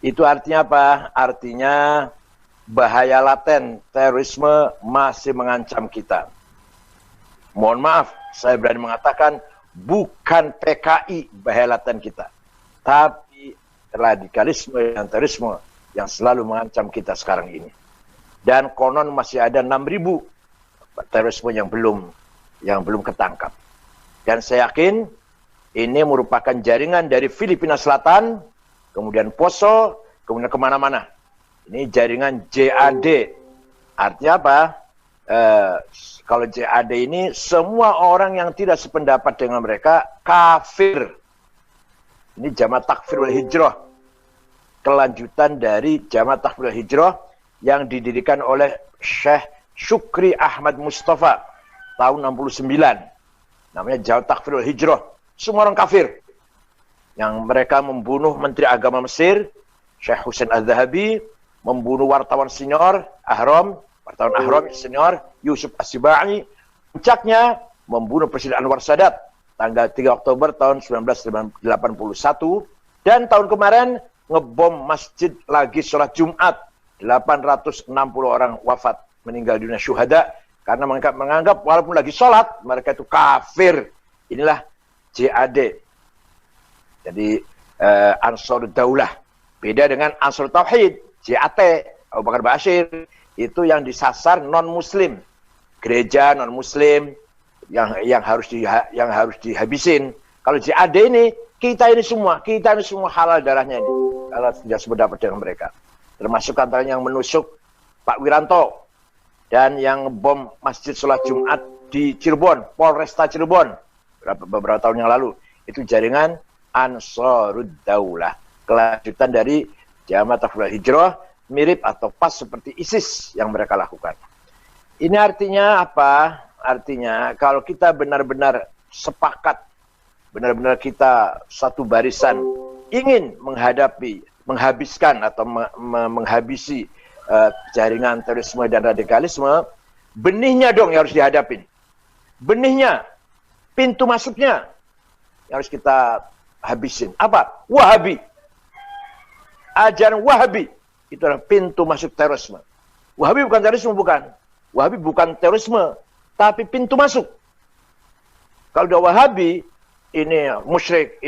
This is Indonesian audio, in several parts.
Itu artinya apa? Artinya bahaya laten terorisme masih mengancam kita. Mohon maaf, saya berani mengatakan bukan PKI bahaya laten kita, tapi radikalisme dan terorisme yang selalu mengancam kita sekarang ini. Dan konon masih ada 6.000 terorisme yang belum ketangkap. Dan saya yakin ini merupakan jaringan dari Filipina Selatan, kemudian Poso, kemudian kemana-mana. Ini jaringan JAD. Artinya apa? Kalau JAD ini semua orang yang tidak sependapat dengan mereka kafir. Ini Jamaah Takfir wal Hijrah. Kelanjutan dari Jamaah Takfir wal Hijrah yang didirikan oleh Syekh Syukri Ahmad Mustafa tahun 69. Namanya Jamaah Takfir wal Hijrah. Semua orang kafir. Yang mereka membunuh Menteri Agama Mesir, Syekh Hussein Az-Zahabi, membunuh wartawan senior Ahram, wartawan Ahram senior Yusuf As-Sibai, puncaknya membunuh Presiden Anwar Sadat tanggal 3 Oktober tahun 1981, dan tahun kemarin ngebom masjid lagi sholat Jumat, 860 orang wafat meninggal dunia syuhada karena mereka menganggap walaupun lagi sholat mereka itu kafir. Inilah JAD. Jadi Ansar Daulah beda dengan Ansar Tauhid. JAT, Abu Bakar Bashir, itu yang disasar non-muslim, gereja non-muslim yang harus dihabisin. Kalau JAD ini kita ini semua halal darahnya ini kalau tidak sependapat dengan mereka. Termasuk antaranya yang menusuk Pak Wiranto dan yang bom Masjid Sholat Jumat di Cirebon, Polresta Cirebon beberapa tahun yang lalu. Itu jaringan Ansarud Daulah, kelanjutan dari Jamaah Takfir wal Hijrah, mirip atau pas seperti ISIS yang mereka lakukan. Ini artinya apa? Artinya kalau kita benar-benar sepakat, benar-benar kita satu barisan ingin menghabiskan atau menghabisi jaringan terorisme dan radikalisme, benihnya dong yang harus dihadapin. Benihnya, pintu masuknya yang harus kita habisin. Apa? Wahabi. Ajaran Wahabi itu adalah pintu masuk terorisme. Wahabi bukan terorisme, bukan. Wahabi bukan terorisme, tapi pintu masuk. Kalau udah Wahabi, ini musyrik,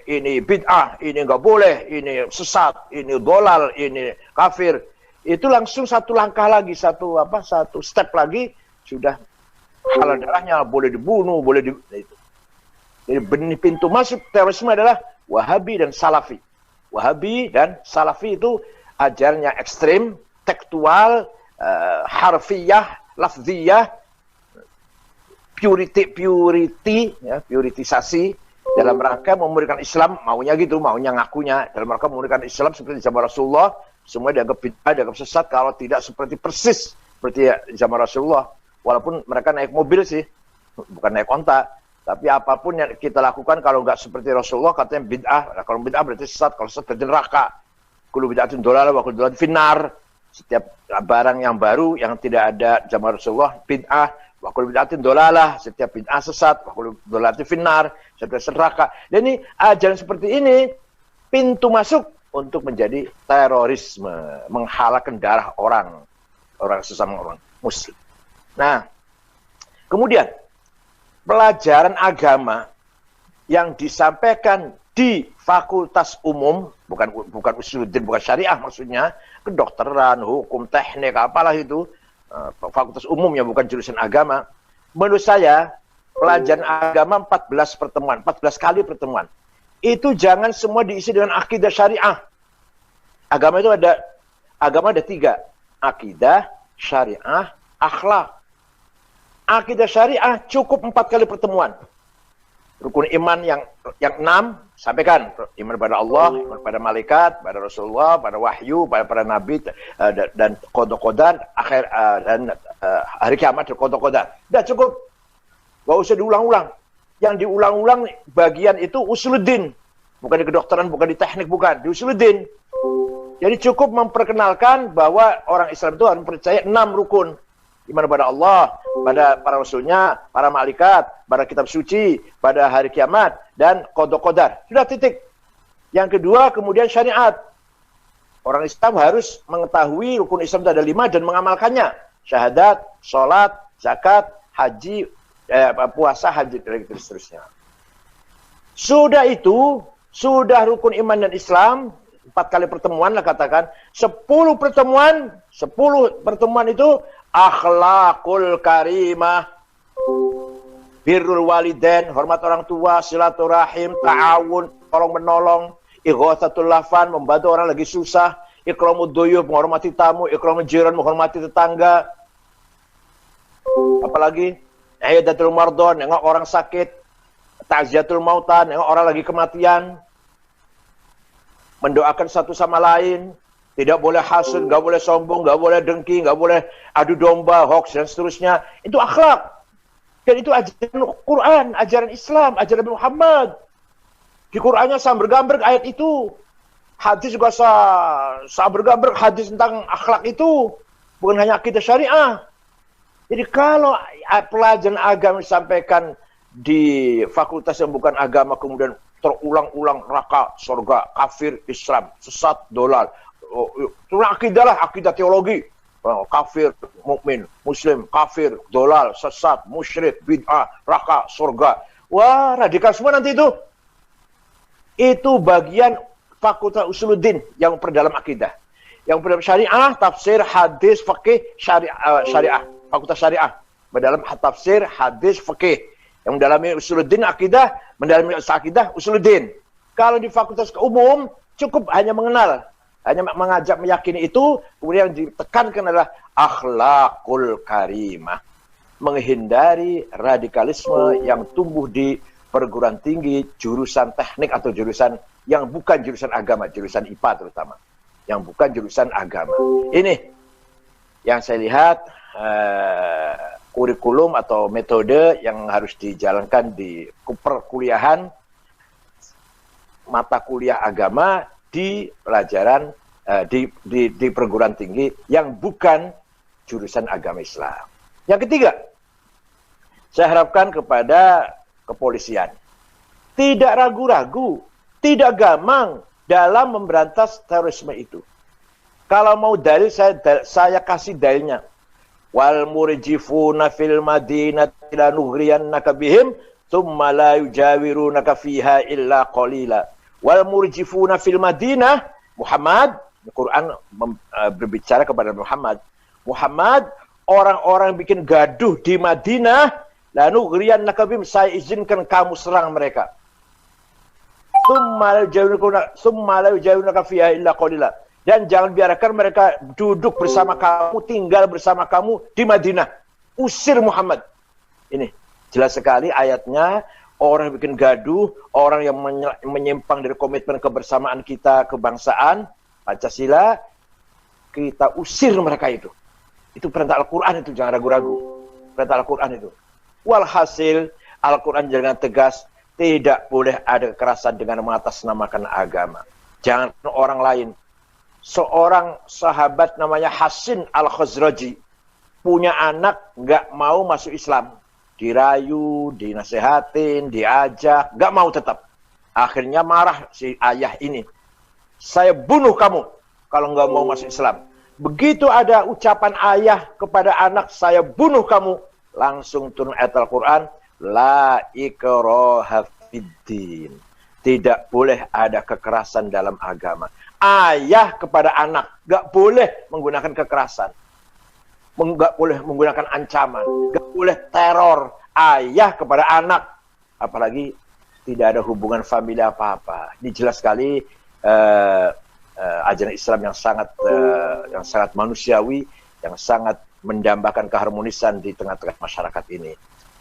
ini bid'ah, ini nggak boleh, ini sesat, ini dolal, ini kafir. Itu langsung satu langkah lagi, satu step lagi sudah halal darahnya, boleh dibunuh, itu. Jadi benih pintu masuk terorisme adalah Wahabi dan Salafi. Wahabi dan Salafi itu ajarannya ekstrim, tekstual, harfiyah, lafziyah, puritisasi dalam rangka memuliakan Islam, maunya gitu, maunya ngakunya dalam rangka memuliakan Islam seperti zaman Rasulullah, semua dianggap bid'ah, dianggap sesat kalau tidak seperti persis seperti zaman Rasulullah. Walaupun mereka naik mobil sih, bukan naik onta. Tapi apapun yang kita lakukan kalau nggak seperti Rasulullah katanya bid'ah. Nah, kalau bid'ah berarti sesat, kalau sesat berarti neraka. Kullu bid'atin dhalalah wa kullu dhalalatin finnar. Setiap barang yang baru yang tidak ada zaman Rasulullah bid'ah, wa kullu bid'atin dhalalah. Setiap bid'ah sesat, wa kullu dhalalatin finnar. Setiap neraka. Dan ini ajaran seperti ini pintu masuk untuk menjadi terorisme, menghalalkan darah orang sesama orang muslim. Nah, kemudian pelajaran agama yang disampaikan di fakultas umum, bukan usuluddin, bukan syariah maksudnya, kedokteran, hukum, teknik, apalah itu, fakultas umum yang bukan jurusan agama. Menurut saya, pelajaran agama 14 kali pertemuan. Itu jangan semua diisi dengan akidah syariah. Agama itu ada 3, akidah, syariah, akhlak. Akidah syariah cukup 4 kali pertemuan. Rukun iman yang 6 sampaikan. Iman pada Allah, iman pada malaikat, pada Rasulullah, pada wahyu, pada para nabi dan qada-qadar dan hari kiamat dan qada-qadar. Dah cukup. Gak usah diulang-ulang. Yang diulang-ulang bagian itu usuluddin. Bukan di kedokteran, bukan di teknik, bukan. Di usuluddin. Jadi cukup memperkenalkan bahwa orang Islam itu harus percaya 6 rukun. Iman pada Allah, pada para rasulnya, para malaikat, pada kitab suci, pada hari kiamat, dan qada qadar. Sudah titik. Yang kedua kemudian syariat. Orang Islam harus mengetahui rukun Islam itu ada 5 dan mengamalkannya. Syahadat, sholat, zakat, haji, puasa, haji, dan seterusnya. Sudah itu, sudah rukun iman dan Islam, 4 kali pertemuan lah katakan, 10 pertemuan itu akhlakul karimah, birrul walidain, hormat orang tua, silaturahim, ta'awun, tolong menolong, ighatsatul lafan, membantu orang lagi susah, ikramud duyuf, menghormati tamu, ikramul jiran, menghormati tetangga. Apalagi iyadatul mardon, nengok orang sakit, ta'ziyatul mautan, nengok orang lagi kematian, mendoakan satu sama lain, tidak boleh hasud, nggak boleh sombong, nggak boleh dengki, nggak boleh adu domba, hoax dan seterusnya. Itu akhlak. Dan itu ajaran Quran, ajaran Islam, ajaran Muhammad. Di Qurannya samber-gamber ayat itu. Hadis juga samber-gamber hadis tentang akhlak itu. Bukan hanya akidah syariah. Jadi kalau pelajaran agama disampaikan di fakultas yang bukan agama, kemudian terulang-ulang neraka, surga, kafir, Islam, sesat, dolal. Itu akidah lah, akidah teologi. Kafir, mukmin, muslim, kafir, dolal, sesat, musyrik, bid'ah, neraka, surga. Wah, radikal semua nanti itu. Itu bagian fakultas usuluddin yang perdalam akidah. Yang perdalam syariah, tafsir, hadis, fikih, syariah. Fakultas syariah. Berdalam tafsir, hadis, fikih. Yang mendalami usuluddin akidah, mendalami akidah, usuluddin. Kalau di fakultas umum, cukup hanya mengenal. Hanya mengajak meyakini itu, kemudian yang ditekankan adalah akhlakul karimah. Menghindari radikalisme yang tumbuh di perguruan tinggi, jurusan teknik atau jurusan yang bukan jurusan agama, jurusan IPA terutama. Yang bukan jurusan agama. Ini yang saya lihat kurikulum atau metode yang harus dijalankan di perkuliahan mata kuliah agama di pelajaran di perguruan tinggi yang bukan jurusan agama Islam. Yang ketiga, saya harapkan kepada kepolisian tidak ragu-ragu, tidak gamang dalam memberantas terorisme itu. Kalau mau dalil, saya kasih dalilnya. Wal murjifuna fil madinati lanuhriyannaka bihim thumma la yujawirunaka fiha illa qalila. Wal murjifuna fil madinah, Muhammad, Al-Quran berbicara kepada Muhammad. Muhammad, orang-orang bikin gaduh di Madinah, lanuhriyannaka bihim, saya izinkan kamu serang mereka. Thumma la yujawirunaka fiha illa qalila. Dan jangan biarkan mereka duduk bersama kamu, tinggal bersama kamu di Madinah. Usir Muhammad. Ini jelas sekali ayatnya. Orang yang bikin gaduh, orang yang menyimpang dari komitmen kebersamaan kita, kebangsaan, Pancasila, kita usir mereka itu. Itu perintah Al-Quran itu, jangan ragu-ragu. Perintah Al-Quran itu. Walhasil, Al-Quran dengan tegas, tidak boleh ada kekerasan dengan mengatasnamakan agama. Jangan orang lain. Seorang sahabat namanya Hasin Al-Khazraji punya anak nggak mau masuk Islam, dirayu, dinasehatin, diajak, nggak mau tetap. Akhirnya marah si ayah ini, saya bunuh kamu kalau nggak mau masuk Islam. Begitu ada ucapan ayah kepada anak, saya bunuh kamu, langsung turun ayat Al-Quran, la ikraha fiddin, tidak boleh ada kekerasan dalam agama. Ayah kepada anak nggak boleh menggunakan kekerasan, nggak boleh menggunakan ancaman, nggak boleh teror. Ayah kepada anak, apalagi tidak ada hubungan famili apa-apa. Ini jelas sekali ajaran Islam yang sangat manusiawi, yang sangat mendambakan keharmonisan di tengah-tengah masyarakat ini.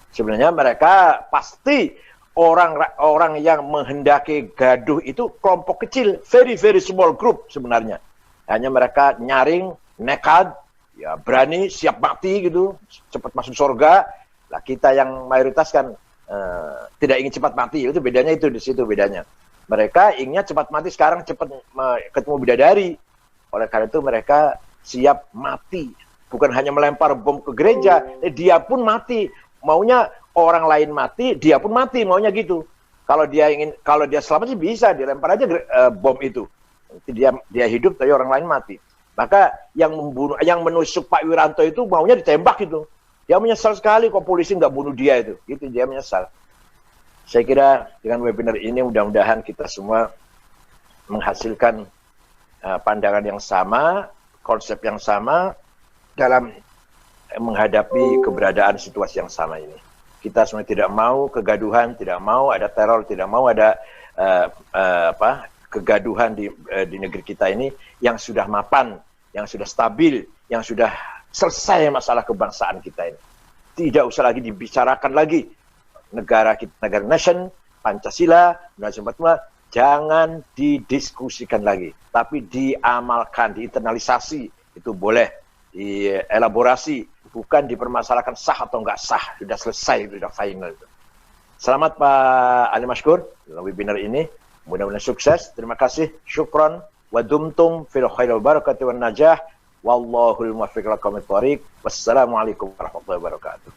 Sebenarnya mereka pasti orang yang menghendaki gaduh itu kelompok kecil, very small group sebenarnya. Hanya mereka nyaring, nekat, ya berani, siap mati gitu, cepat masuk surga. Lah kita yang mayoritas kan tidak ingin cepat mati, itu bedanya, itu di situ bedanya. Mereka inginnya cepat mati sekarang, cepat ketemu bidadari. Oleh karena itu mereka siap mati, bukan hanya melempar bom ke gereja, dia pun mati. Maunya orang lain mati, dia pun mati, maunya gitu. Kalau dia selamat sih bisa dilempar aja bom itu. Dia hidup tapi orang lain mati. Maka yang menusuk Pak Wiranto itu maunya ditembak gitu. Dia menyesal sekali kok polisi nggak bunuh dia itu. Gitu dia menyesal. Saya kira dengan webinar ini mudah-mudahan kita semua menghasilkan pandangan yang sama, konsep yang sama dalam menghadapi keberadaan situasi yang sama ini. Kita semua tidak mau kegaduhan, tidak mau ada teror, tidak mau ada kegaduhan di negeri kita ini yang sudah mapan, yang sudah stabil, yang sudah selesai masalah kebangsaan kita ini. Tidak usah lagi dibicarakan lagi negara kita, negara nation, Pancasila, Undang-Undang 45, jangan didiskusikan lagi, tapi diamalkan, diinternalisasi, itu boleh dielaborasi, bukan dipermasalahkan sah atau enggak sah, sudah selesai, sudah final. Selamat Pak Ali Mashkur dalam webinar ini, mudah-mudahan sukses. Terima kasih, syukron, wa dumtum fil khair wal barakati wan najah, wallahul muwaffiq ila aqwamit thoriq. Wassalamualaikum warahmatullahi wabarakatuh.